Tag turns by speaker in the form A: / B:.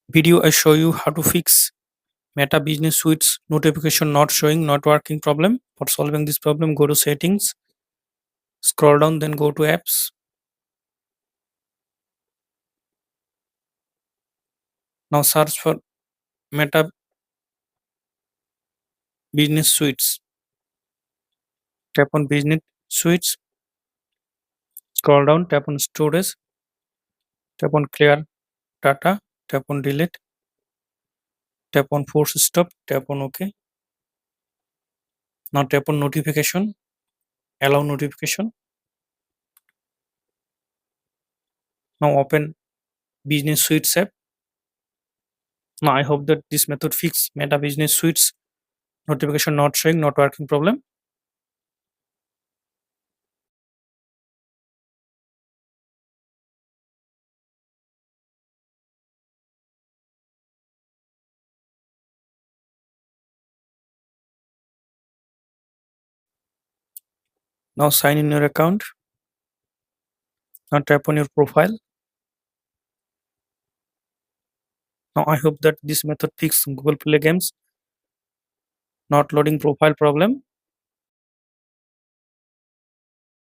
A: Video I show you how to fix Meta Business Suite's notification not showing, not working problem. For solving this problem, go to settings, scroll down, then go to apps. Now search for Meta Business Suites. Tap on Business Suites, scroll down, tap on Storage, tap on Clear Data, tap on Delete, tap on Force Stop, tap on OK. Now tap on Notification, allow notification. Now open Business Suites app. Now I hope that this method fix Meta Business Suites notification not showing, not working problem. Now sign in your account. Now tap on your profile. Now I hope that this method fix Google Play games not loading profile problem.